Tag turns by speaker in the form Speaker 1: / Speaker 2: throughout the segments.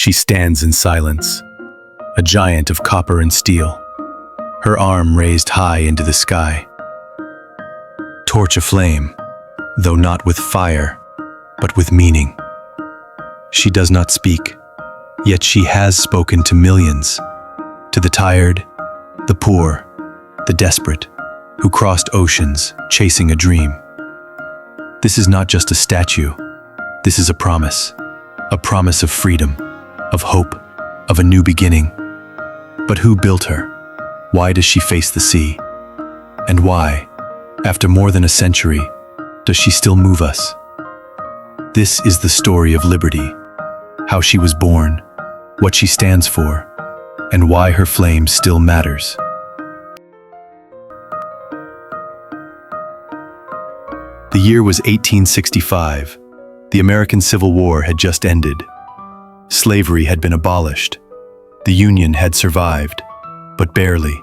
Speaker 1: She stands in silence, a giant of copper and steel, her arm raised high into the sky. Torch aflame, though not with fire, but with meaning. She does not speak, yet she has spoken to millions, to the tired, the poor, the desperate, who crossed oceans chasing a dream. This is not just a statue. This is a promise of freedom, of hope, of a new beginning. But who built her? Why does she face the sea? And why, after more than a century, does she still move us? This is the story of liberty, how she was born, what she stands for, and why her flame still matters. The year was 1865. The American Civil War had just ended. Slavery had been abolished. The Union had survived, but barely.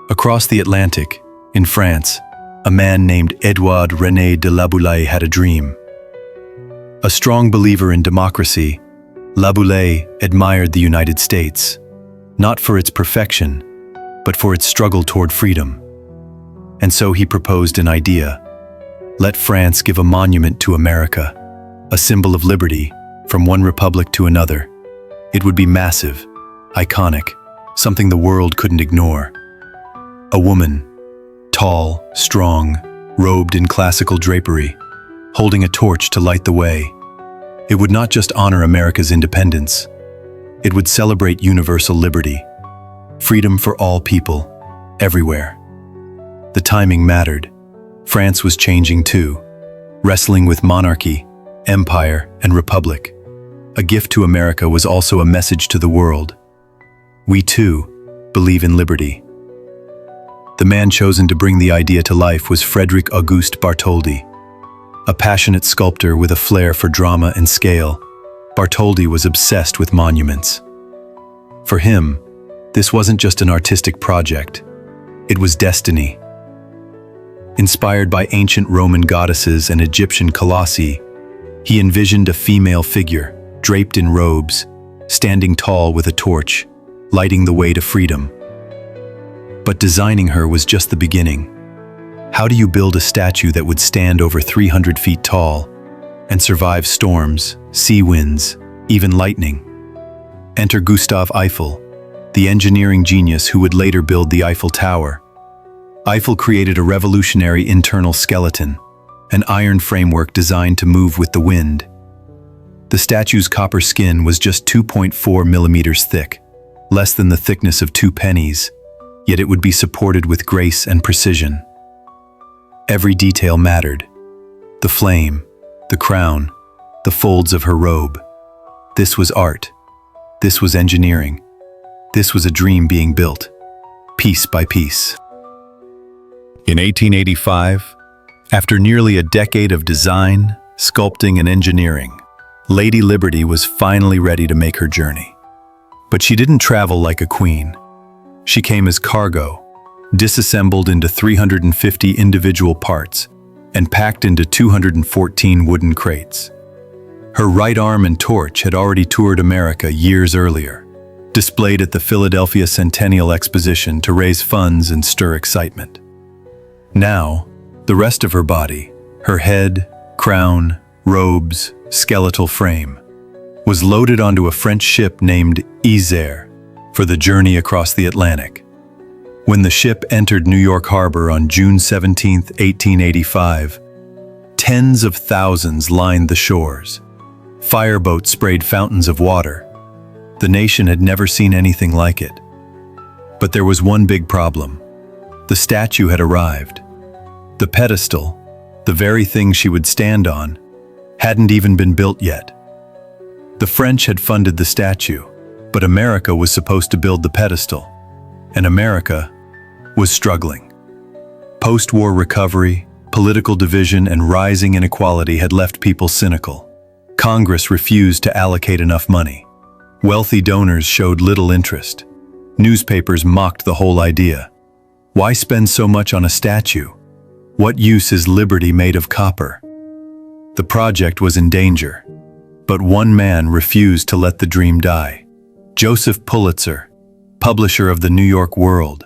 Speaker 1: Across the Atlantic, in France, a man named Edouard René de Laboulaye had a dream. A strong believer in democracy, Laboulaye admired the United States, not for its perfection, but for its struggle toward freedom. And so he proposed an idea. Let France give a monument to America, a symbol of liberty, from one republic to another. It would be massive, iconic, something the world couldn't ignore. A woman, tall, strong, robed in classical drapery, holding a torch to light the way. It would not just honor America's independence. It would celebrate universal liberty, freedom for all people, everywhere. The timing mattered. France was changing too, wrestling with monarchy, empire, and republic. A gift to America was also a message to the world. We too believe in liberty. The man chosen to bring the idea to life was Frédéric Auguste Bartholdi. A passionate sculptor with a flair for drama and scale, Bartholdi was obsessed with monuments. For him, this wasn't just an artistic project, it was destiny. Inspired by ancient Roman goddesses and Egyptian colossi, he envisioned a female figure, draped in robes, standing tall with a torch, lighting the way to freedom. But designing her was just the beginning. How do you build a statue that would stand over 300 feet tall and survive storms, sea winds, even lightning? Enter Gustave Eiffel, the engineering genius who would later build the Eiffel Tower. Eiffel created a revolutionary internal skeleton, an iron framework designed to move with the wind. The statue's copper skin was just 2.4 millimeters thick, less than the thickness of 2 pennies, yet it would be supported with grace and precision. Every detail mattered. The flame, the crown, the folds of her robe. This was art. This was engineering. This was a dream being built, piece by piece. In 1885, after nearly a decade of design, sculpting, and engineering, Lady Liberty was finally ready to make her journey. But she didn't travel like a queen. She came as cargo, disassembled into 350 individual parts and packed into 214 wooden crates. Her right arm and torch had already toured America years earlier, displayed at the Philadelphia Centennial Exposition to raise funds and stir excitement. Now, the rest of her body, her head, crown, robes, skeletal frame, was loaded onto a French ship named Isère for the journey across the Atlantic. When the ship entered New York Harbor on June 17, 1885, tens of thousands lined the shores. Fireboats sprayed fountains of water. The nation had never seen anything like it. But there was one big problem. The statue had arrived. The pedestal, the very thing she would stand on, hadn't even been built yet. The French had funded the statue, but America was supposed to build the pedestal, and America was struggling. Post-war recovery, political division, and rising inequality had left people cynical. Congress refused to allocate enough money. Wealthy donors showed little interest. Newspapers mocked the whole idea. Why spend so much on a statue? What use is liberty made of copper? The project was in danger. But one man refused to let the dream die. Joseph Pulitzer, publisher of the New York World.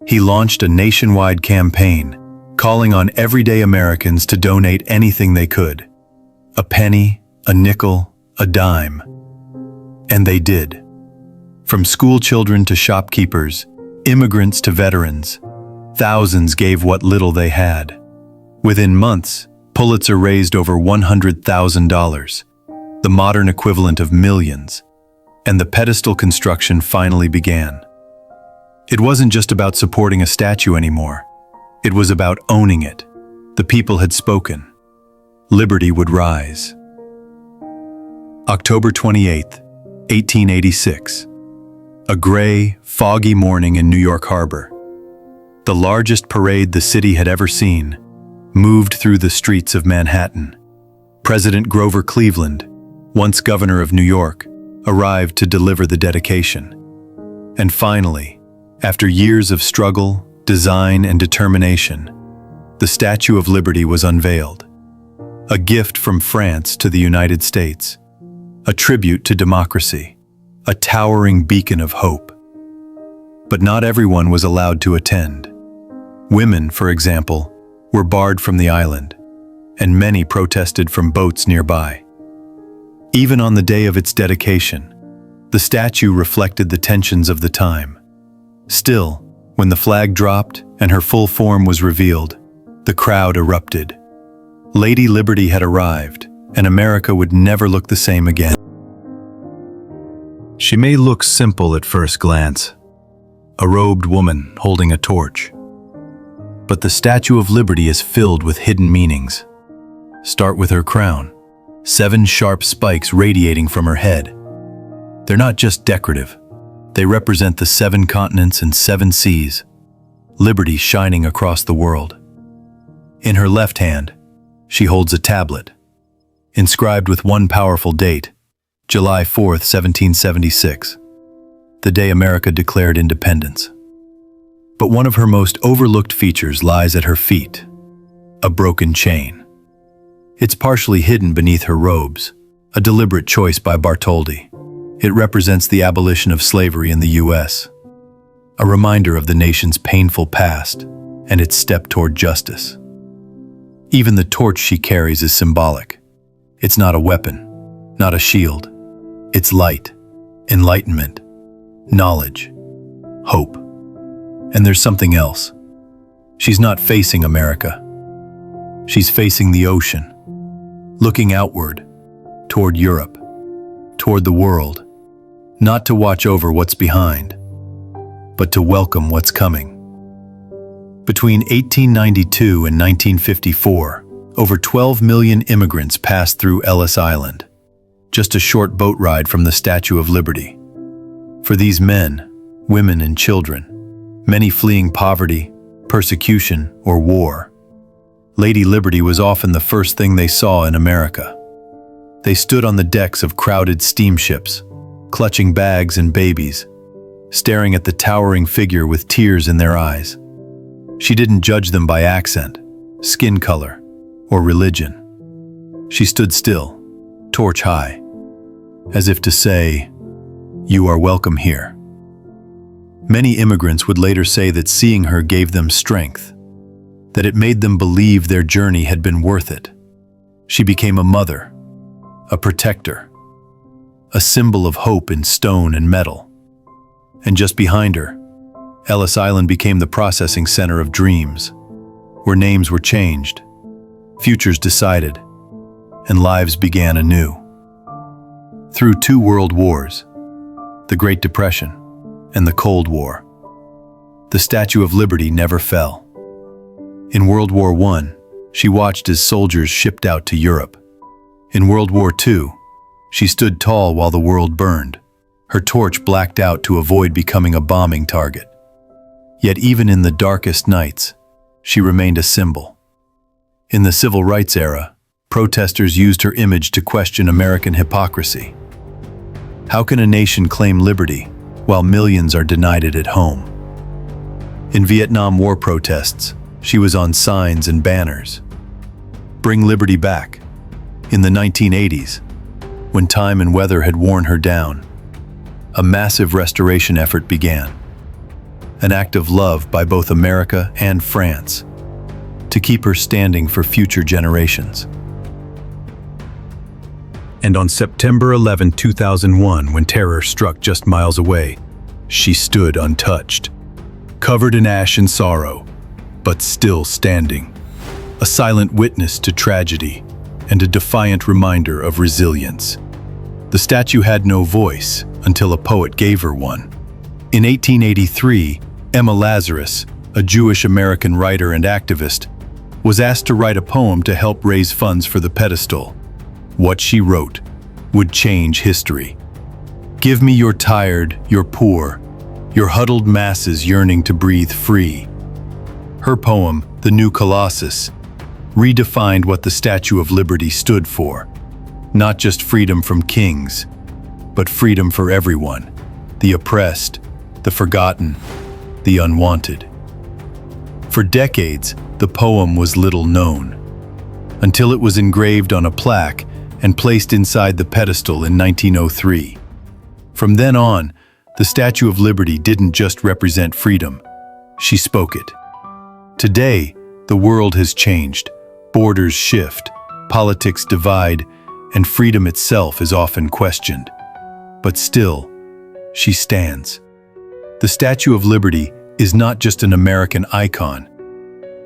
Speaker 1: He launched a nationwide campaign, calling on everyday Americans to donate anything they could. A penny, a nickel, a dime. And they did. From school children to shopkeepers, immigrants to veterans, thousands gave what little they had. Within months, Pulitzer raised over $100,000, the modern equivalent of millions, and the pedestal construction finally began. It wasn't just about supporting a statue anymore. It was about owning it. The people had spoken. Liberty would rise. October 28, 1886. A gray, foggy morning in New York Harbor. The largest parade the city had ever seen moved through the streets of Manhattan. President Grover Cleveland, once governor of New York, arrived to deliver the dedication. And finally, after years of struggle, design, and determination, the Statue of Liberty was unveiled. A gift from France to the United States. A tribute to democracy. A towering beacon of hope. But not everyone was allowed to attend. Women, for example, were barred from the island, and many protested from boats nearby. Even on the day of its dedication, the statue reflected the tensions of the time. Still, when the flag dropped and her full form was revealed, the crowd erupted. Lady Liberty had arrived, and America would never look the same again. She may look simple at first glance, a robed woman holding a torch. But the Statue of Liberty is filled with hidden meanings. Start with her crown, 7 sharp spikes radiating from her head. They're not just decorative. They represent the 7 continents and 7 seas, liberty shining across the world. In her left hand, she holds a tablet, inscribed with one powerful date, July 4th, 1776, the day America declared independence. But one of her most overlooked features lies at her feet, a broken chain. It's partially hidden beneath her robes, a deliberate choice by Bartholdi. It represents the abolition of slavery in the U.S., a reminder of the nation's painful past and its step toward justice. Even the torch she carries is symbolic. It's not a weapon, not a shield. It's light, enlightenment, knowledge, hope. And there's something else. She's not facing America. She's facing the ocean, looking outward, toward Europe, toward the world, not to watch over what's behind, but to welcome what's coming. Between 1892 and 1954, over 12 million immigrants passed through Ellis Island, just a short boat ride from the Statue of Liberty. For these men, women, and children, many fleeing poverty, persecution, or war, Lady Liberty was often the first thing they saw in America. They stood on the decks of crowded steamships, clutching bags and babies, staring at the towering figure with tears in their eyes. She didn't judge them by accent, skin color, or religion. She stood still, torch high, as if to say, "You are welcome here." Many immigrants would later say that seeing her gave them strength, that it made them believe their journey had been worth it. She became a mother, a protector, a symbol of hope in stone and metal. And just behind her, Ellis Island became the processing center of dreams, where names were changed, futures decided, and lives began anew. Through 2 world wars, the Great Depression and the Cold War, the Statue of Liberty never fell. In World War I, she watched as soldiers shipped out to Europe. In World War II, she stood tall while the world burned, her torch blacked out to avoid becoming a bombing target. Yet even in the darkest nights, she remained a symbol. In the Civil Rights era, protesters used her image to question American hypocrisy. How can a nation claim liberty while millions are denied it at home? In Vietnam War protests, she was on signs and banners. Bring liberty back. In the 1980s, when time and weather had worn her down. A massive restoration effort began. An act of love by both America and France, to keep her standing for future generations. And on September 11, 2001, when terror struck just miles away, she stood untouched, covered in ash and sorrow, but still standing, a silent witness to tragedy and a defiant reminder of resilience. The statue had no voice until a poet gave her one. In 1883, Emma Lazarus, a Jewish-American writer and activist, was asked to write a poem to help raise funds for the pedestal. What she wrote would change history. Give me your tired, your poor, your huddled masses yearning to breathe free. Her poem, The New Colossus, redefined what the Statue of Liberty stood for. Not just freedom from kings, but freedom for everyone, the oppressed, the forgotten, the unwanted. For decades, the poem was little known, until it was engraved on a plaque and placed inside the pedestal in 1903. From then on, the Statue of Liberty didn't just represent freedom, she spoke it. Today, the world has changed, borders shift, politics divide, and freedom itself is often questioned. But still, she stands. The Statue of Liberty is not just an American icon.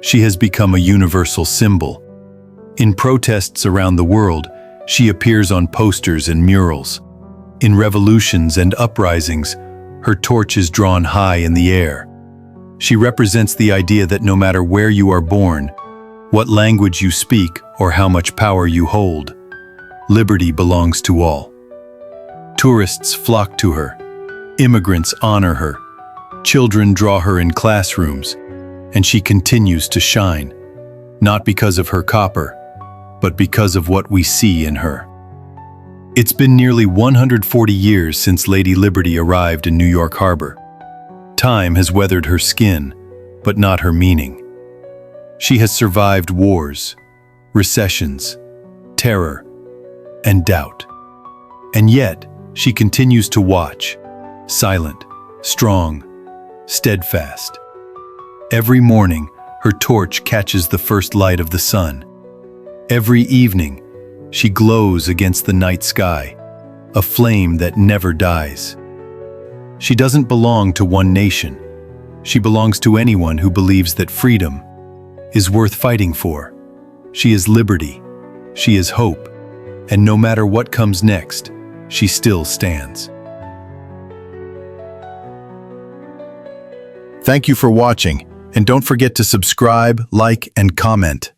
Speaker 1: She has become a universal symbol. In protests around the world, she appears on posters and murals. In revolutions and uprisings, her torch is drawn high in the air. She represents the idea that no matter where you are born, what language you speak, or how much power you hold, liberty belongs to all. Tourists flock to her. Immigrants honor her. Children draw her in classrooms, and she continues to shine, not because of her copper, but because of what we see in her. It's been nearly 140 years since Lady Liberty arrived in New York Harbor. Time has weathered her skin, but not her meaning. She has survived wars, recessions, terror, and doubt. And yet, she continues to watch, silent, strong, steadfast. Every morning, her torch catches the first light of the sun. Every evening, she glows against the night sky, a flame that never dies. She doesn't belong to one nation. She belongs to anyone who believes that freedom is worth fighting for. She is liberty. She is hope. And no matter what comes next, she still stands. Thank you for watching, and don't forget to subscribe, like, and comment.